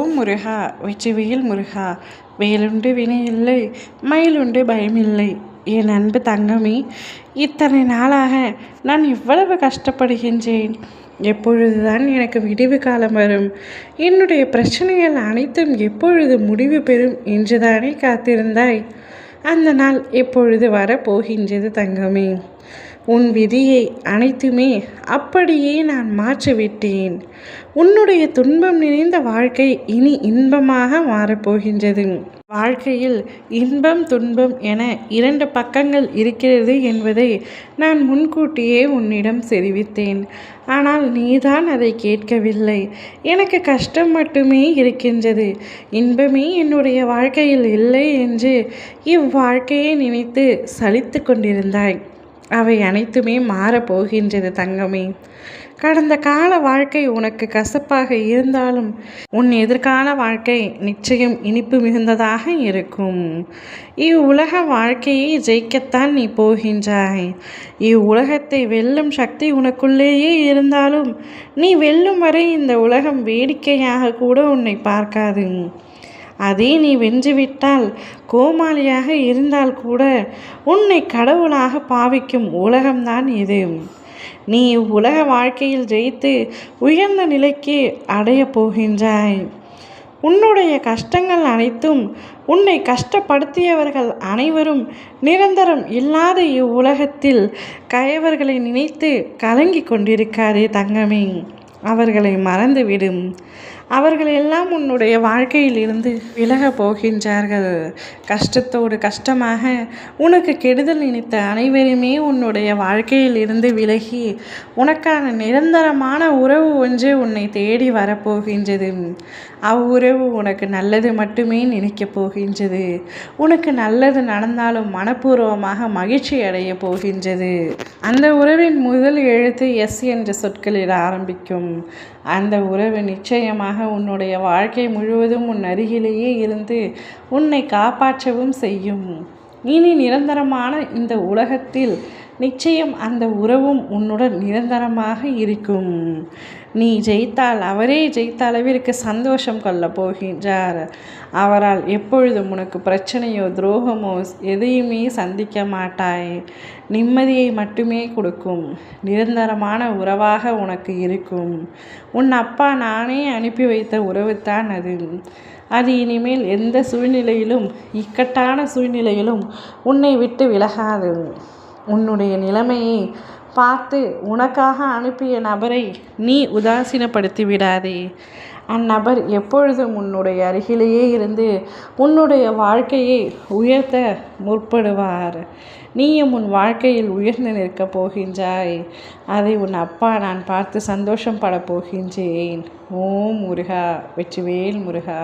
ஓம் முருகா வெற்றிவேல் முருகா. வேலுண்டு வினையில்லை, மயிலுண்டு பயமில்லை. என் அன்பு தங்கமே, இத்தனை நாளாக நான் இவ்வளவு கஷ்டப்படுகின்றேன். எப்பொழுதுதான் எனக்கு விடிவு காலம் வரும், என்னுடைய பிரச்சனைகள் அனைத்தும் எப்பொழுது முடிவு பெறும் என்றுதானே காத்திருந்தாய். அந்த நாள் எப்பொழுது வரப்போகின்றது தங்கமே. உன் விதியை அனைத்துமே அப்படியே நான் மாற்றிவிட்டேன். உன்னுடைய துன்பம் நிறைந்த வாழ்க்கை இனி இன்பமாக மாறப்போகின்றது. வாழ்க்கையில் இன்பம் துன்பம் என 2 பக்கங்கள் இருக்கிறது என்பதை நான் முன்கூட்டியே உன்னிடம் தெரிவித்தேன். ஆனால் நீதான் அதை கேட்கவில்லை. எனக்கு கஷ்டம் மட்டுமே இருக்கின்றது, இன்பமே என்னுடைய வாழ்க்கையில் இல்லை என்று இவ்வாழ்க்கையை நினைத்து சலித்து கொண்டிருந்தாய். அவை அனைத்துமே மாறப்போகின்றது தங்கமே. கடந்த கால வாழ்க்கை உனக்கு கசப்பாக இருந்தாலும் உன் எதிர்கால வாழ்க்கை நிச்சயம் இனிப்பு மிகுந்ததாக இருக்கும். இவ்வுலக வாழ்க்கையை ஜெயிக்கத்தான் நீ போகின்றாய். இவ்வுலகத்தை வெல்லும் சக்தி உனக்குள்ளேயே இருந்தாலும் நீ வெல்லும் வரை இந்த உலகம் வேடிக்கையாக கூட உன்னை பார்க்காது. அதே நீ வென்றுவிட்டால், கோமாளியாக இருந்தால் கூட உன்னை கடவுளாக பாவிக்கும் உலகம்தான் இது. நீ உலக வாழ்க்கையில் ஜெயித்து உயர்ந்த நிலைக்கு அடையப் போகின்றாய். உன்னுடைய கஷ்டங்கள் அனைத்தும், உன்னை கஷ்டப்படுத்தியவர்கள் அனைவரும் நிரந்தரம் இல்லாத இவ்வுலகத்தில் கயவர்களை நினைத்து கலங்கி கொண்டிருக்காதே தங்கமே. அவர்களை மறந்துவிடும். அவர்கள் எல்லாம் உன்னுடைய வாழ்க்கையில் இருந்து விலக போகின்றார்கள். கஷ்டத்தோடு கஷ்டமாக உனக்கு கெடுதல் நினைத்த அனைவருமே உன்னுடைய வாழ்க்கையில் இருந்து விலகி உனக்கான நிரந்தரமான உறவு ஒன்று உன்னை தேடி வரப்போகின்றது. அவ்வுறவு உனக்கு நல்லது மட்டுமே நினைக்கப் போகின்றது. உனக்கு நல்லது நடந்தாலும் மனப்பூர்வமாக மகிழ்ச்சி அடைய போகின்றது. அந்த உறவின் முதல் எழுத்து எஸ் என்ற சொற்களில் ஆரம்பிக்கும். அந்த உறவு நிச்சயமாக உன்னுடைய வாழ்க்கை முழுவதும் உன் அருகிலேயே இருந்து உன்னை காப்பாற்றவும் செய்யும். இனி நிரந்தரமான இந்த உலகத்தில் நிச்சயம் அந்த உறவும் உன்னுடன் நிரந்தரமாக இருக்கும். நீ ஜெயித்தால் அவரே ஜெயித்த அளவிற்கு சந்தோஷம் கொள்ளப் போகின்றார். அவரால் எப்பொழுதும் உனக்கு பிரச்சனையோ துரோகமோ எதையுமே சந்திக்க மாட்டாய். நிம்மதியை மட்டுமே கொடுக்கும் நிரந்தரமான உறவாக உனக்கு இருக்கும். உன் அப்பா நானே அனுப்பி வைத்த உறவுத்தான் அது. அது இனிமேல் எந்த சூழ்நிலையிலும், இக்கட்டான சூழ்நிலையிலும் உன்னை விட்டு விலகாது. உன்னுடைய நிலைமையை பார்த்து உனக்காக அனுப்பிய நபரை நீ உதாசீனப்படுத்தி விடாதே. அந்நபர் எப்பொழுதும் உன்னுடைய அருகிலேயே இருந்து உன்னுடைய வாழ்க்கையை உயர்த்த முற்படுவார். நீயும் உன் வாழ்க்கையில் உயர்ந்து நிற்கப் போகின்றாய். அதை உன் அப்பா நான் பார்த்து சந்தோஷம் பட போகின்றேன். ஓம் முருகா வெற்றிவேல் முருகா.